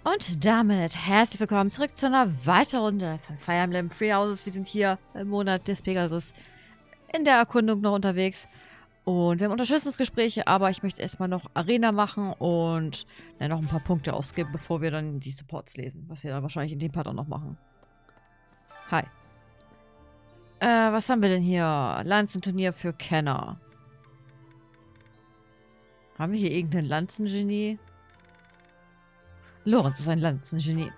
Und damit herzlich willkommen zurück zu einer weiteren Runde von Fire Emblem Three Houses. Wir sind hier im Monat des Pegasus in der Erkundung noch unterwegs. Und wir haben Unterstützungsgespräche, aber ich möchte erstmal noch Arena machen und noch ein paar Punkte ausgeben, bevor wir dann die Supports lesen. Was wir dann wahrscheinlich in dem Part auch noch machen. Hi. Was haben wir denn hier? Lanzenturnier für Kenner. Haben wir hier irgendein Lanzengenie? Lorenz ist ein Lanzengenie.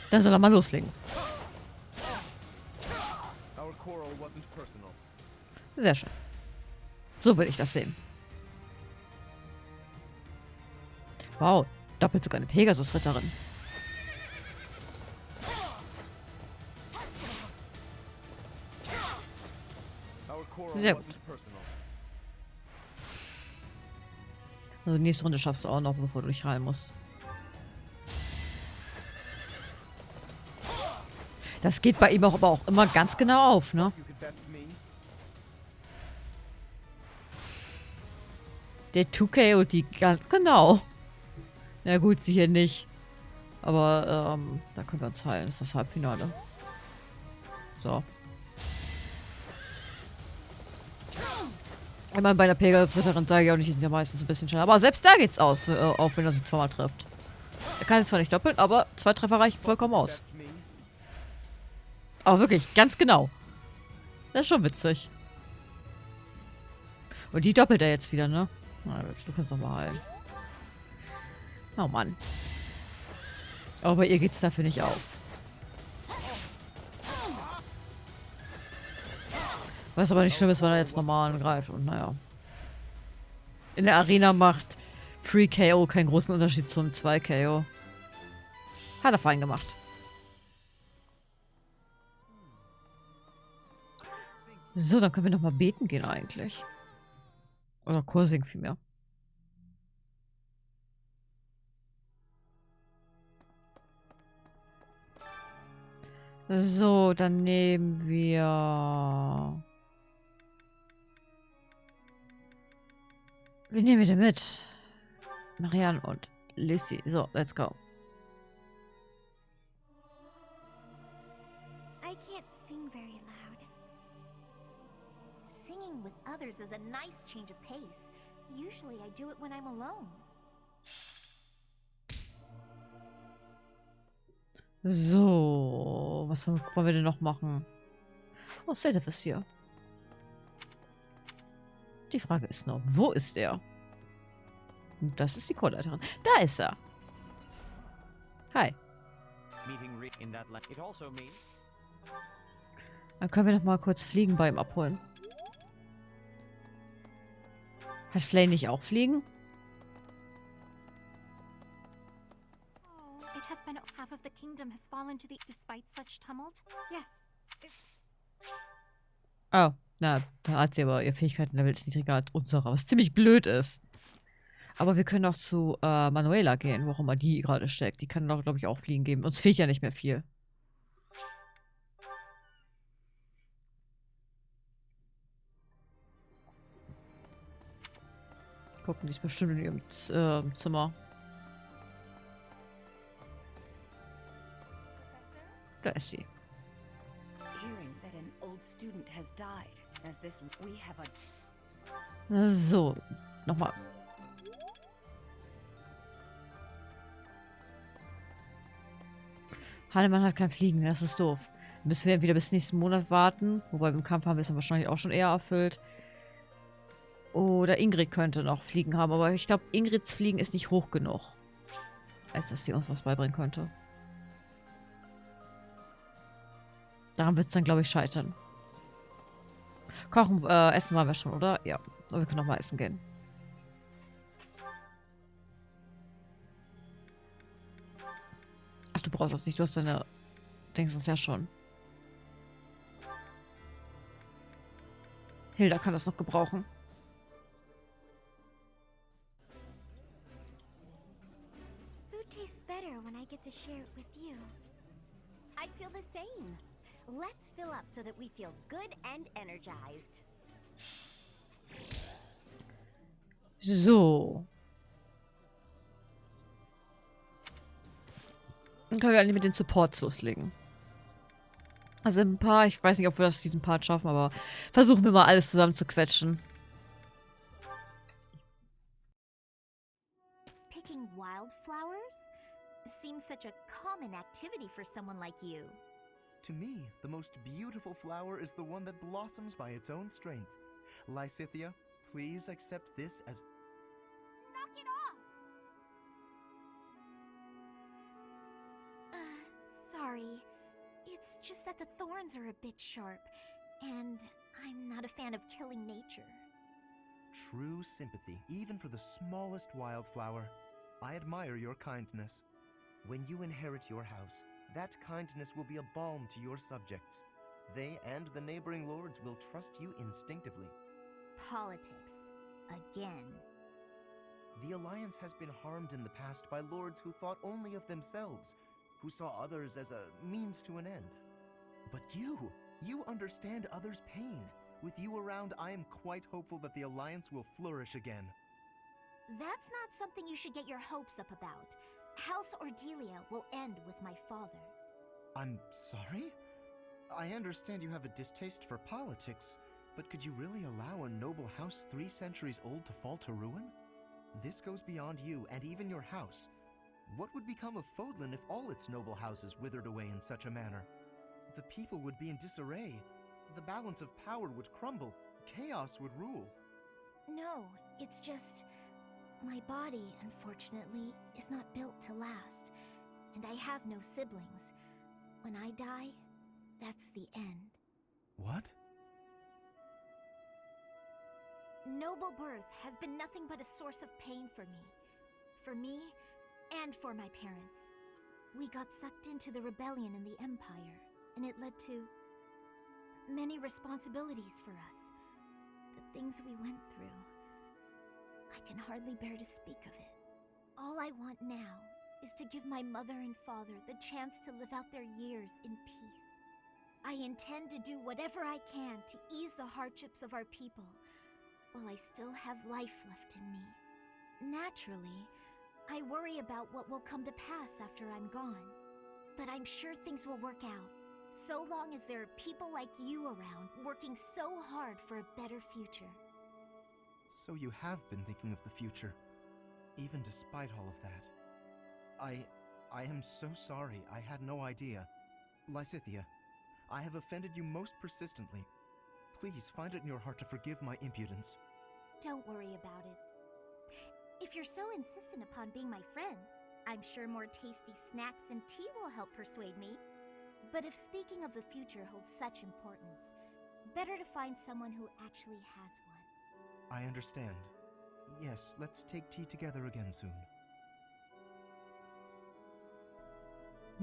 Dann soll er mal loslegen. Sehr schön. So will ich das sehen. Wow, doppelt sogar eine Pegasus-Ritterin. Sehr gut. Also die nächste Runde schaffst du auch noch, bevor du dich rein musst. Das geht bei ihm aber auch immer ganz genau auf, ne? Der 2KO die ganz genau. Na gut, sie hier nicht. Aber da können wir uns heilen. Das ist das Halbfinale. So. Immer bei der Pegasus-Ritterin sage ich auch nicht, die sind ja meistens ein bisschen schneller. Aber selbst da geht's aus, auch wenn er sie zweimal trifft. Er kann es zwar nicht doppelt, aber 2 Treffer reichen vollkommen aus. Aber wirklich, ganz genau. Das ist schon witzig. Und die doppelt er jetzt wieder, ne? Na, du kannst doch mal heilen. Oh Mann. Aber bei ihr geht's dafür nicht auf. Was aber nicht schlimm ist, weil er jetzt normal angreift. Und naja. In der Arena macht 3KO keinen großen Unterschied zum 2KO. Hat er fein gemacht. So, dann können wir noch mal beten gehen eigentlich. Oder Cursing vielmehr. So, dann nehmen wir... Wen nehmen wir denn mit? Marianne und Lissy. So, let's go. I can't sing very loud. Singing with others is a nice change of pace. Usually I do it when I'm alone. So, was wollen wir denn noch machen? Oh, Sedef ist hier. Die Frage ist nur, wo ist er? Das ist die Chorleiterin. Da ist er. Hi. Dann können wir noch mal kurz Fliegen bei ihm abholen. Hat Flay nicht auch Fliegen? It has been half of the kingdom has fallen to the despite such tumult. Yes. Oh, na, da hat sie aber ihr Fähigkeitenlevel ist niedriger als unserer, was ziemlich blöd ist. Aber wir können auch zu Manuela gehen, wo auch immer die gerade steckt. Die kann doch, glaube ich, auch Fliegen geben. Uns fehlt ja nicht mehr viel. Gucken, die ist bestimmt in ihrem Zimmer. Da ist sie. So, nochmal. Hannemann hat kein Fliegen, das ist doof. Müssen wir wieder bis nächsten Monat warten. Wobei im Kampf haben wir es dann wahrscheinlich auch schon eher erfüllt. Oder Ingrid könnte noch Fliegen haben, aber ich glaube, Ingrids Fliegen ist nicht hoch genug. Als dass sie uns was beibringen könnte. Daran wird es dann, glaube ich, scheitern. Kochen, essen waren wir schon, oder? Ja. Aber wir können noch mal essen gehen. Ach, du brauchst das nicht. Du hast deine... Denkst es ja schon. Hilda kann das noch gebrauchen. Food tastes better when I get to share it with you. I feel the same. Let's fill up so that we feel good and energized. So. Dann können wir eigentlich mit den Supports loslegen. Also ein paar, ich weiß nicht, ob wir das diesen Part schaffen, aber versuchen wir mal alles zusammen zu quetschen. Picking wildflowers seems such a common activity for someone like you. To me, the most beautiful flower is the one that blossoms by its own strength. Lysithea, please accept this as... Knock it off! Sorry. It's just that the thorns are a bit sharp, and I'm not a fan of killing nature. True sympathy, even for the smallest wildflower. I admire your kindness. When you inherit your house, that kindness will be a balm to your subjects. They and the neighboring lords will trust you instinctively. Politics. Again. The Alliance has been harmed in the past by lords who thought only of themselves, who saw others as a means to an end. But you understand others' pain. With you around, I am quite hopeful that the Alliance will flourish again. That's not something you should get your hopes up about. House Ordelia will end with my father. I'm sorry? I understand you have a distaste for politics, but could you really allow a noble house 3 centuries old to fall to ruin? This goes beyond you and even your house. What would become of Fodlan if all its noble houses withered away in such a manner? The people would be in disarray. The balance of power would crumble. Chaos would rule. No, it's just... my body, unfortunately, is not built to last, and I have no siblings. When I die, that's the end. What? Noble birth has been nothing but a source of pain for me. For me, and for my parents. We got sucked into the rebellion in the Empire, and it led to many responsibilities for us. The things we went through. I can hardly bear to speak of it. All I want now is to give my mother and father the chance to live out their years in peace. I intend to do whatever I can to ease the hardships of our people, while I still have life left in me. Naturally, I worry about what will come to pass after I'm gone. But I'm sure things will work out, so long as there are people like you around working so hard for a better future. So you have been thinking of the future, even despite all of that. I am so sorry. I had no idea. Lysithea, I have offended you most persistently. Please find it in your heart to forgive my impudence. Don't worry about it. If you're so insistent upon being my friend, I'm sure more tasty snacks and tea will help persuade me. But if speaking of the future holds such importance, better to find someone who actually has one. I understand. Yes, let's take tea together again soon.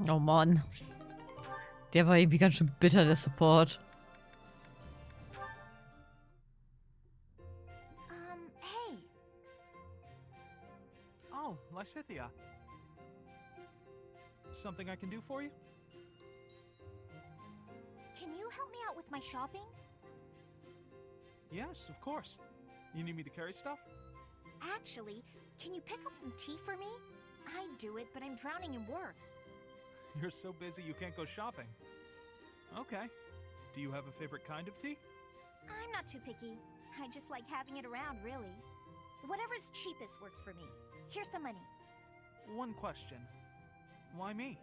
Oh Mann. Der war irgendwie ganz schön bitter, der Support. Hey. Oh, Lysithea. Something I can do for you? Can you help me out with my shopping? Yes, of course. You need me to carry stuff? Actually, can you pick up some tea for me? I'd do it, but I'm drowning in work. You're so busy you can't go shopping. Okay. Do you have a favorite kind of tea? I'm not too picky. I just like having it around, really. Whatever's cheapest works for me. Here's some money. One question. Why me?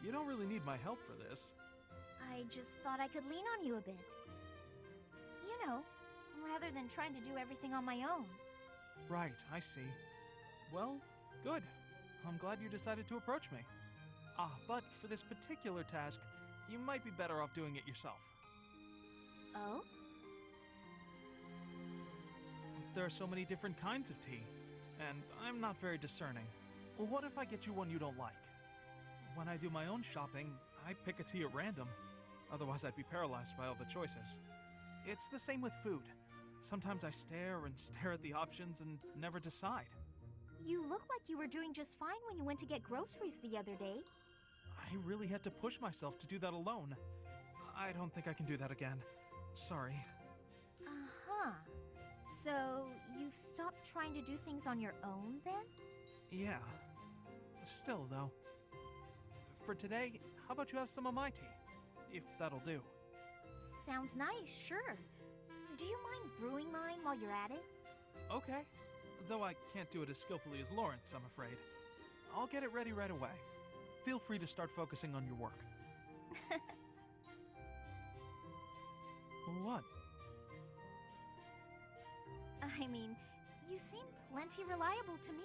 You don't really need my help for this. I just thought I could lean on you a bit. You know, rather than trying to do everything on my own. Right, I see. Well, good. I'm glad you decided to approach me. But for this particular task, you might be better off doing it yourself. Oh? There are so many different kinds of tea, and I'm not very discerning. Well, what if I get you one you don't like? When I do my own shopping, I pick a tea at random. Otherwise, I'd be paralyzed by all the choices. It's the same with food. Sometimes I stare and stare at the options and never decide. You look like you were doing just fine when you went to get groceries the other day. I really had to push myself to do that alone. I don't think I can do that again. Sorry. Uh-huh. So, you've stopped trying to do things on your own, then? Yeah. Still, though. For today, how about you have some of my tea? If that'll do. Sounds nice, sure. Do you mind brewing mine while you're at it? Okay. Though I can't do it as skillfully as Lawrence, I'm afraid. I'll get it ready right away. Feel free to start focusing on your work. What? I mean, you seem plenty reliable to me.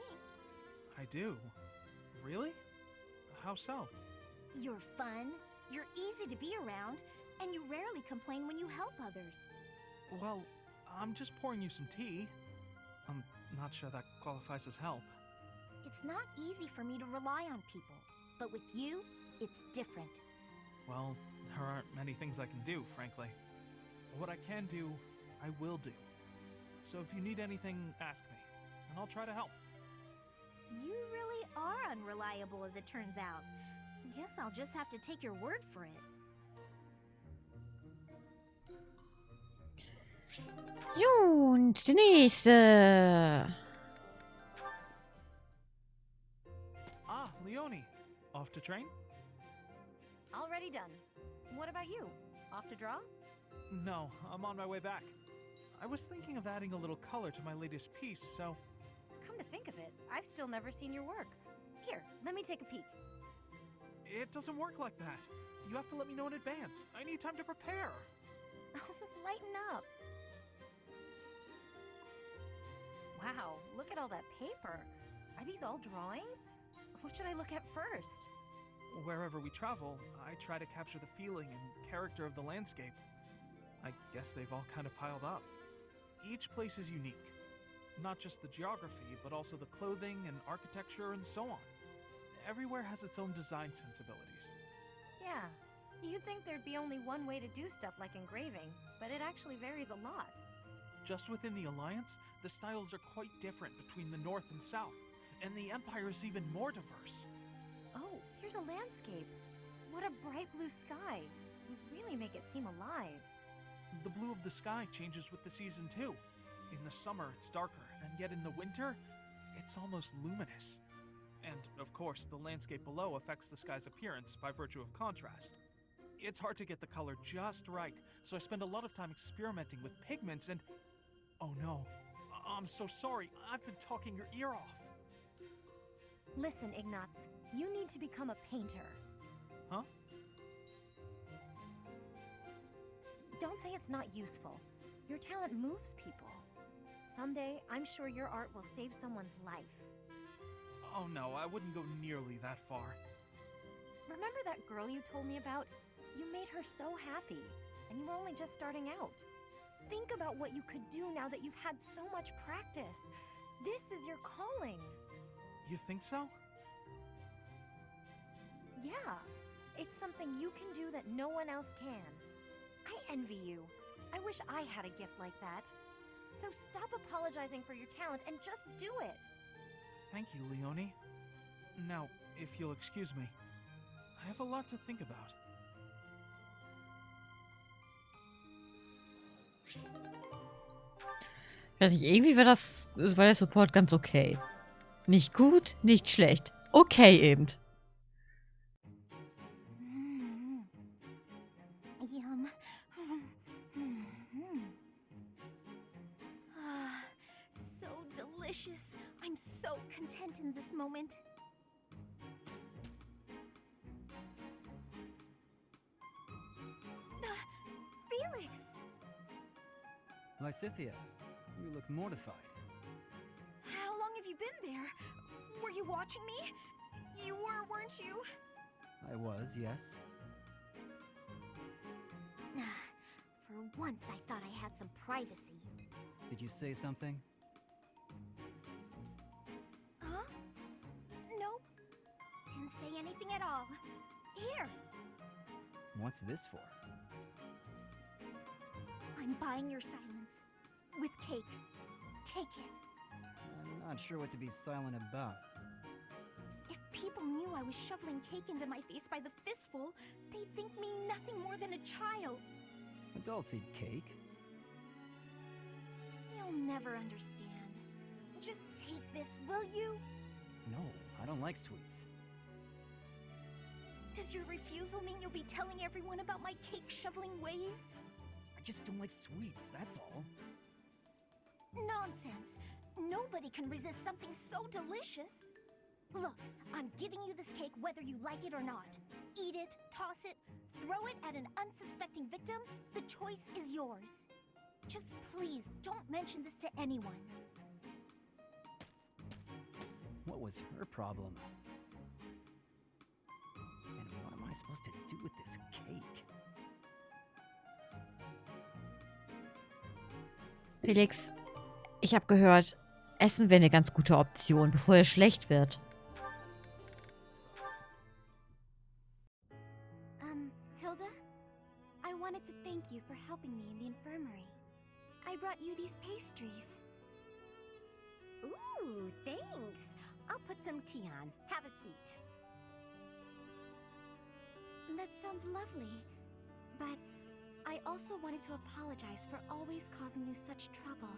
I do. Really? How so? You're fun, you're easy to be around, and you rarely complain when you help others. Well, I'm just pouring you some tea. I'm not sure that qualifies as help. It's not easy for me to rely on people, but with you, it's different. Well, there aren't many things I can do, frankly. What I can do, I will do. So if you need anything, ask me, and I'll try to help. You really are unreliable, as it turns out. Guess I'll just have to take your word for it. Jo, und die nächste. Ah, Leonie. Off to train? Already done. What about you? Off to draw? No, I'm on my way back. I was thinking of adding a little color to my latest piece, so... Come to think of it, I've still never seen your work. Here, let me take a peek. It doesn't work like that. You have to let me know in advance. I need time to prepare. Lighten up. Wow, look at all that paper. Are these all drawings? What should I look at first? Wherever we travel, I try to capture the feeling and character of the landscape. I guess they've all kind of piled up. Each place is unique. Not just the geography, but also the clothing and architecture and so on. Everywhere has its own design sensibilities. Yeah, you'd think there'd be only one way to do stuff like engraving, but it actually varies a lot. Just within the Alliance, the styles are quite different between the North and South, and the Empire is even more diverse. Oh, here's a landscape. What a bright blue sky. You really make it seem alive. The blue of the sky changes with the season too. In the summer, it's darker, and yet in the winter, it's almost luminous. And, of course, the landscape below affects the sky's appearance by virtue of contrast. It's hard to get the color just right, so I spend a lot of time experimenting with pigments and... Oh no, I'm so sorry, I've been talking your ear off. Listen, Ignatz, you need to become a painter. Huh? Don't say it's not useful. Your talent moves people. Someday, I'm sure your art will save someone's life. Oh no, I wouldn't go nearly that far. Remember that girl you told me about? You made her so happy, and you were only just starting out. Think about what you could do now that you've had so much practice. This is your calling. You think so? Yeah, it's something you can do that no one else can. I envy you. I wish I had a gift like that. So stop apologizing for your talent and just do it. Thank you, Leonie. Now, if you'll excuse me, I have a lot to think about. Ich weiß nicht, irgendwie war der Support ganz okay. Nicht gut, nicht schlecht. Okay eben. Yum. So delicious. I'm so content in this moment. Felix! Lysithea, you look mortified. How long have you been there? Were you watching me? You were, weren't you? I was, yes. For once, I thought I had some privacy. Did you say something? Huh? Nope. Didn't say anything at all. Here, What's this for? I'm buying your silence. With cake. Take it. I'm not sure what to be silent about. If people knew I was shoveling cake into my face by the fistful, they'd think me nothing more than a child. Adults eat cake. You'll never understand. Just take this, will you? No, I don't like sweets. Does your refusal mean you'll be telling everyone about my cake shoveling ways? I just don't like sweets, that's all. Nonsense! Nobody can resist something so delicious! Look, I'm giving you this cake whether you like it or not. Eat it, toss it, throw it at an unsuspecting victim, the choice is yours. Just please don't mention this to anyone. What was her problem? And what am I supposed to do with this cake? Felix, ich habe gehört, Essen wäre eine ganz gute Option, bevor es schlecht wird. Hilda? I wanted to thank you for helping me in the infirmary. I brought you these pastries. Ooh, thanks. I'll put some tea on. Have a seat. That sounds lovely. But I also wanted to apologize for always causing you such trouble.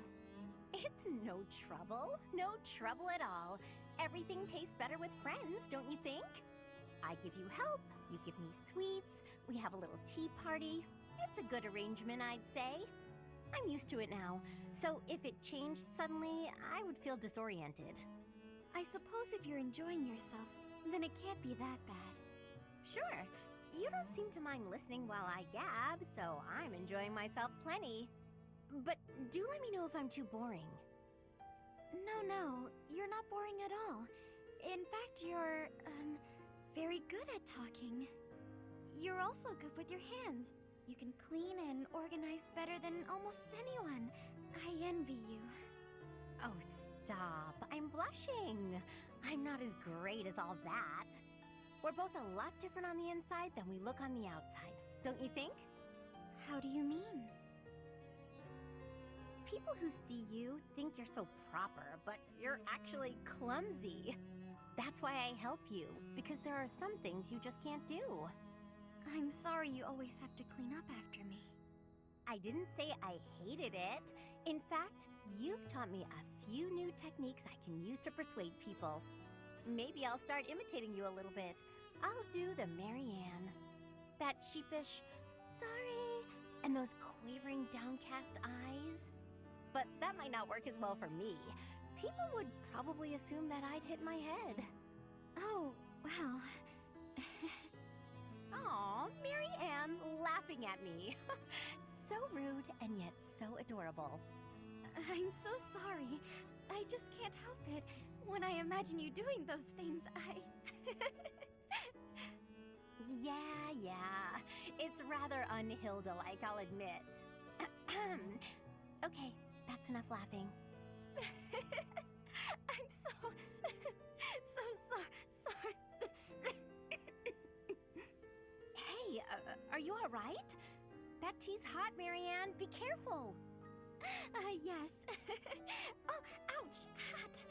It's no trouble. No trouble at all. Everything tastes better with friends, don't you think? I give you help, you give me sweets, we have a little tea party. It's a good arrangement, I'd say. I'm used to it now, so if it changed suddenly, I would feel disoriented. I suppose if you're enjoying yourself, then it can't be that bad. Sure, you don't seem to mind listening while I gab, so I'm enjoying myself plenty. But do let me know if I'm too boring. No, you're not boring at all. In fact, you're, very good at talking. You're also good with your hands. You can clean and organize better than almost anyone. I envy you. Oh, stop. I'm blushing. I'm not as great as all that. We're both a lot different on the inside than we look on the outside, don't you think? How do you mean? People who see you think you're so proper, but you're actually clumsy. That's why I help you, because there are some things you just can't do. I'm sorry you always have to clean up after me. I didn't say I hated it. In fact, you've taught me a few new techniques I can use to persuade people. Maybe I'll start imitating you a little bit. I'll do the Marianne. That sheepish, sorry, and those quavering downcast eyes. But that might not work as well for me. People would probably assume that I'd hit my head. Oh, well... Aw, Marianne laughing at me. So rude and yet so adorable. I'm so sorry. I just can't help it. When I imagine you doing those things, Yeah. It's rather un-Hilda-like, I'll admit. Okay, that's enough laughing. I'm so sorry. Hey, are you all right? That tea's hot, Marianne. Be careful. Yes. Oh, ouch, hot.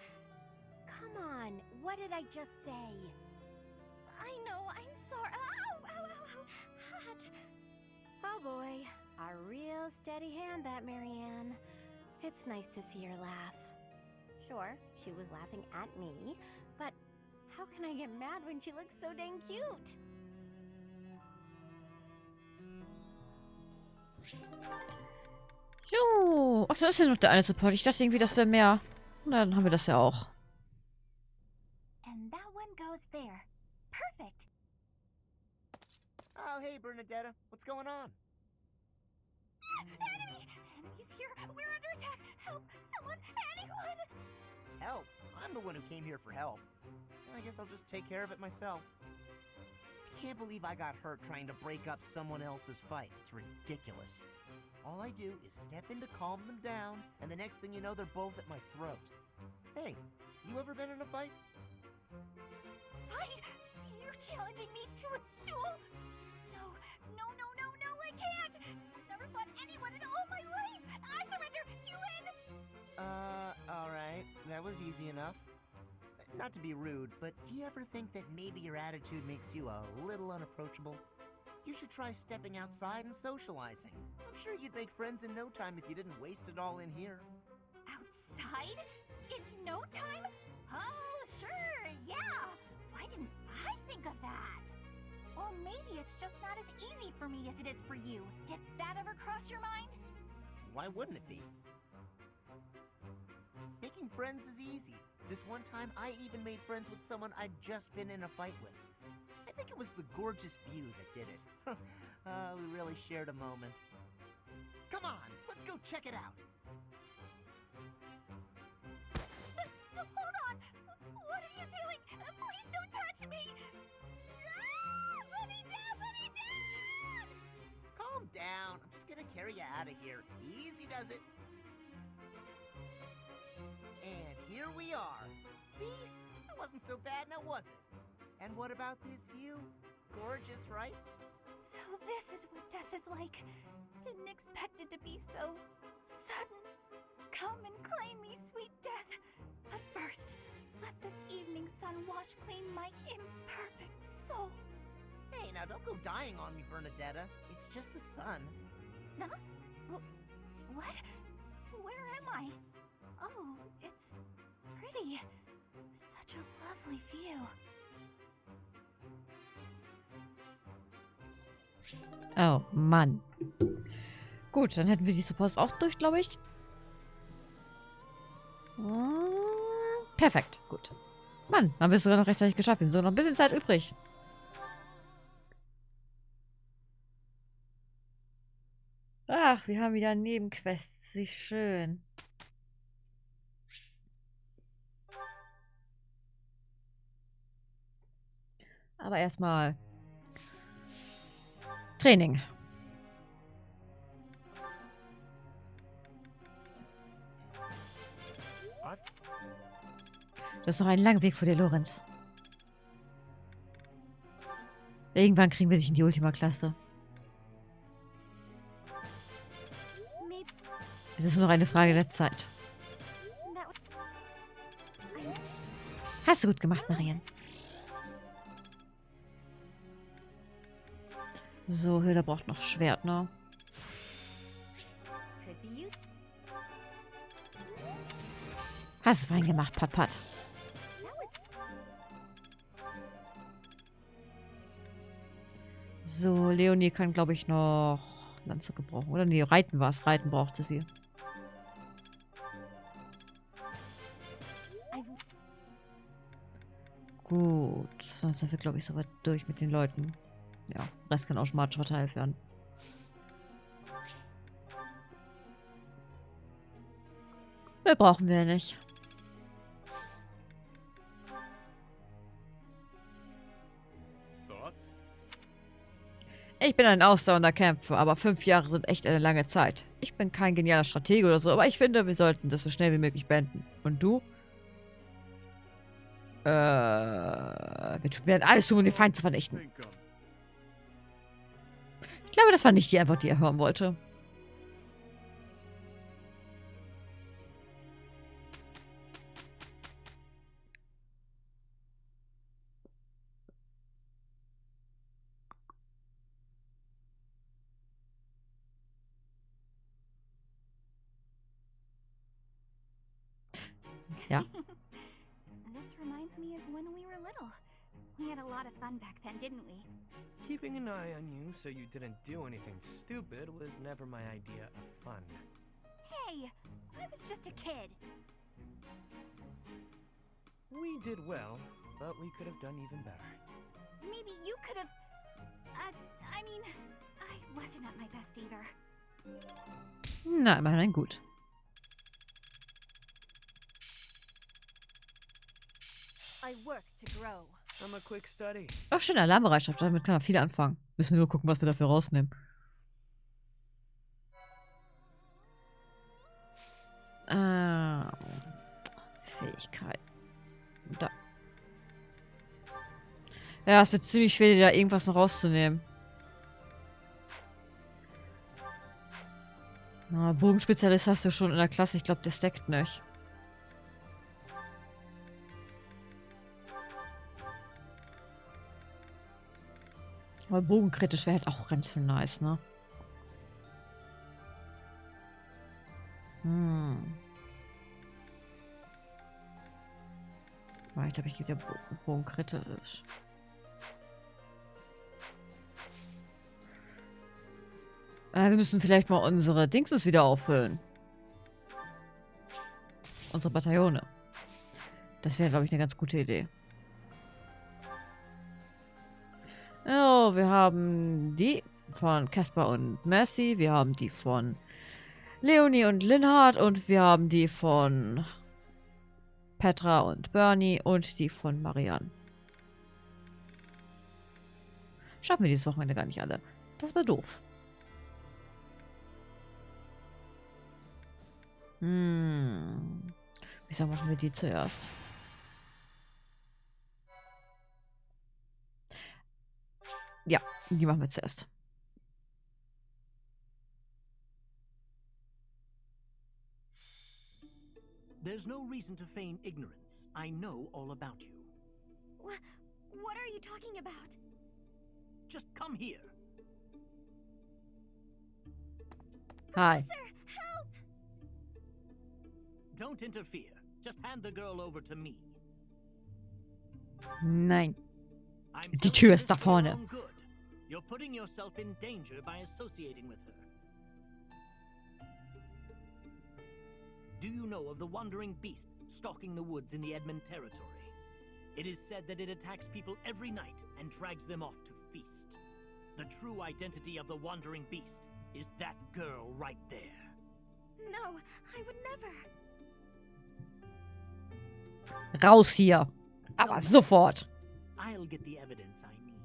Come on, what did I just say? I know, I'm sorry. Ow, hot. Oh boy, a real steady hand, that Marianne. It's nice to see her laugh. Sure, she was laughing at me, but how can I get mad when she looks so dang cute? Jo. Ach, das ist ja noch der eine Support. Ich dachte irgendwie, das wäre mehr. Na, dann haben wir das ja auch. And that one goes there. Perfect. Oh, hey, Bernadetta. What's going on? Enemy! Enemies here! We're under attack! Help! Someone! Anyone! Help? I'm the one who came here for help. I guess I'll just take care of it myself. I can't believe I got hurt trying to break up someone else's fight. It's ridiculous. All I do is step in to calm them down, and the next thing you know, they're both at my throat. Hey, you ever been in a fight? Fight? You're challenging me to a duel? No, I can't! I've never fought anyone in all my life! I surrender! You win! Alright. That was easy enough. Not to be rude, but do you ever think that maybe your attitude makes you a little unapproachable? You should try stepping outside and socializing. I'm sure you'd make friends in no time if you didn't waste it all in here. Outside? In Well, maybe it's just not as easy for me as it is for you. Did that ever cross your mind? Why wouldn't it be? Making friends is easy. This one time, I even made friends with someone I'd just been in a fight with. I think it was the gorgeous view that did it. We really shared a moment. Come on, let's go check it out. Hold on! What are you doing? Please don't touch me! Ah! Put me down! Put me down! Calm down. I'm just gonna carry you out of here. Easy does it. And here we are. See? It wasn't so bad now, was it? And what about this view? Gorgeous, right? So this is what death is like. Didn't expect it to be so sudden. Come and claim me, sweet death. But first, let this evening sun wash clean my imperfect soul. Hey, now don't go dying on me, Bernadetta. It's just the sun. Huh? What? Where am I? Oh, it's pretty. Such a lovely view. Oh, Mann. Gut, dann hätten wir die Supports auch durch, glaube ich. Perfekt, gut. Mann, haben wir es sogar noch rechtzeitig geschafft. Wir haben sogar noch ein bisschen Zeit übrig. Ach, wir haben wieder Nebenquests. Wie schön. Aber erstmal Training. Du hast noch einen langen Weg vor dir, Lorenz. Irgendwann kriegen wir dich in die Ultima-Klasse. Es ist nur noch eine Frage der Zeit. Hast du gut gemacht, Marianne. So, Hilda braucht noch Schwert, ne? Hast du fein gemacht, Pat. So, Leonie kann, glaube ich, noch Lanze gebrauchen. Oder nee, Reiten war es. Reiten brauchte sie. Gut. Sonst sind wir, glaube ich, soweit durch mit den Leuten. Ja, Rest kann automatisch verteilt werden. Mehr brauchen wir nicht. Thoughts? Ich bin ein ausdauernder Kämpfer, aber 5 Jahre sind echt eine lange Zeit. Ich bin kein genialer Stratege oder so, aber ich finde, wir sollten das so schnell wie möglich beenden. Und du? Wir werden alles tun, um den Feind zu vernichten. Ich glaube, das war nicht die Antwort, die er hören wollte. Ja. This reminds me of when we were little. We had a lot of fun back then, didn't we? Keeping an eye on you so you didn't do anything stupid was never my idea of fun. Hey, I was just a kid. We did well, but we could have done even better. Maybe you could have... I mean, I wasn't at my best either. Na, immerhin gut. I work to grow. I'm a quick study. Oh, schön, Alarmbereitschaft. Damit kann man viel anfangen. Müssen wir nur gucken, was wir dafür rausnehmen. Fähigkeit. Da. Ja, es wird ziemlich schwer, da irgendwas noch rauszunehmen. Na, Bogenspezialist hast du schon in der Klasse. Ich glaube, der stackt nicht. Aber bogenkritisch wäre halt auch ganz schön nice, ne? Ich glaube, ich gebe dir bogenkritisch. Wir müssen vielleicht mal unsere Dingsens wieder auffüllen. Unsere Bataillone. Das wäre, glaube ich, eine ganz gute Idee. Oh, wir haben die von Caspar und Mercy. Wir haben die von Leonie und Linhard. Und wir haben die von Petra und Bernie. Und die von Marianne. Schaffen wir dieses Wochenende gar nicht alle. Das war doof. Wieso machen wir die zuerst? Ja, die machen wir zuerst. There's no reason to feign ignorance. I know all about you. What are you talking about? Just come here. Hi. Sir, help! Don't interfere. Just hand the girl over to me. Nein. I'm Die telling Tür you ist this da for your vorne. own good. You're putting yourself in danger by associating with her. Do you know of the Wandering Beast stalking the woods in the Edmund territory? It is said that it attacks people every night and drags them off to feast. The true identity of the Wandering Beast is that girl right there. No, I would never. Raus hier. Aber No, sofort. I'll get the evidence I need.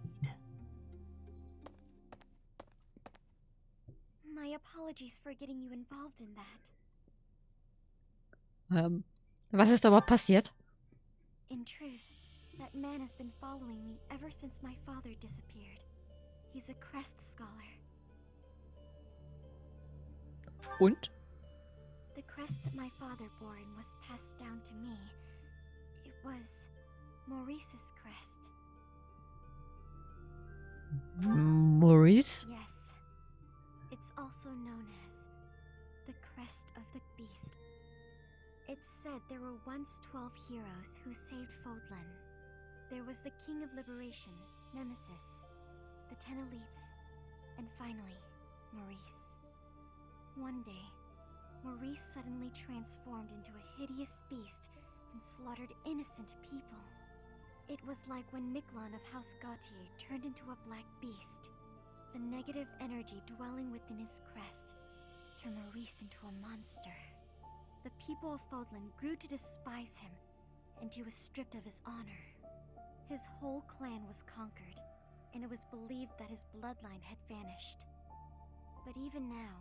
My apologies for getting you involved in that. Was ist aber passiert? In truth, that man has been following me ever since my father disappeared. He's a crest scholar. Und? The crest that my father bore and was passed down to me. It was Maurice's crest. Maurice? Yes. It's also known as the Crest of the Beast. It's said there were once 12 heroes who saved Fodlan. There was the King of Liberation, Nemesis, the 10 elites, and finally, Maurice. One day, Maurice suddenly transformed into a hideous beast and slaughtered innocent people. It was like when Miklon of House Gautier turned into a black beast. The negative energy dwelling within his crest turned Maurice into a monster. The people of Fodlan grew to despise him, and he was stripped of his honor. His whole clan was conquered, and it was believed that his bloodline had vanished. But even now,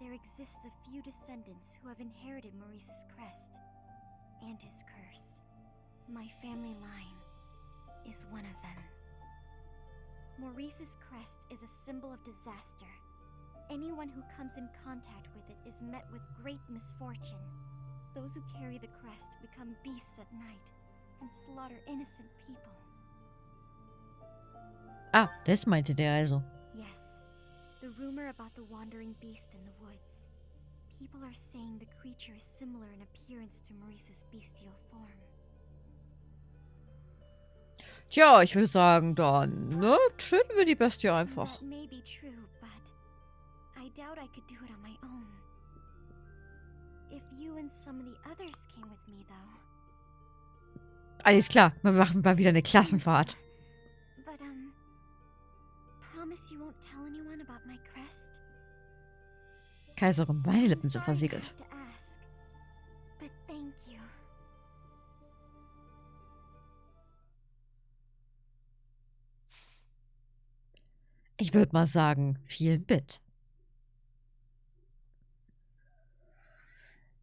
there exists a few descendants who have inherited Maurice's crest and his curse. My family line is one of them. Maurice's crest is a symbol of disaster. Anyone who comes in contact with it is met with great misfortune. Those who carry the crest become beasts at night and slaughter innocent people. Ah, das meinte der also. Yes, the rumor about the wandering beast in the woods. People are saying the creature is similar in appearance to Maurice's bestial form. Tja, ich würde sagen, dann, ne, töten wir die Bestie einfach. That may be true, but I doubt I could do it on my own. If you and some of the others came with me, though. Alles klar, wir machen mal wieder eine Klassenfahrt. But, promise you won't tell anyone about my crest? Kaiserin, meine Lippen I'm sind sorry to versiegelt. have to ask, but thank you. Ich würde mal sagen, viel Bit.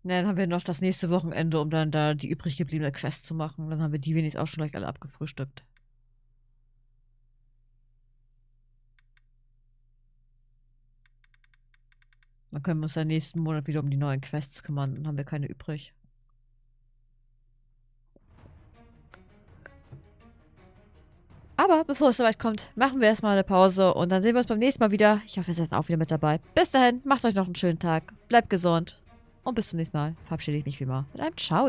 Na, dann haben wir noch das nächste Wochenende, um dann da die übrig gebliebene Quest zu machen. Dann haben wir die wenigstens auch schon gleich alle abgefrühstückt. Dann können wir uns ja nächsten Monat wieder um die neuen Quests kümmern. Dann haben wir keine übrig. Aber bevor es soweit kommt, machen wir erstmal eine Pause und dann sehen wir uns beim nächsten Mal wieder. Ich hoffe, ihr seid auch wieder mit dabei. Bis dahin, macht euch noch einen schönen Tag, bleibt gesund und bis zum nächsten Mal verabschiede ich mich wie immer mit einem Ciao.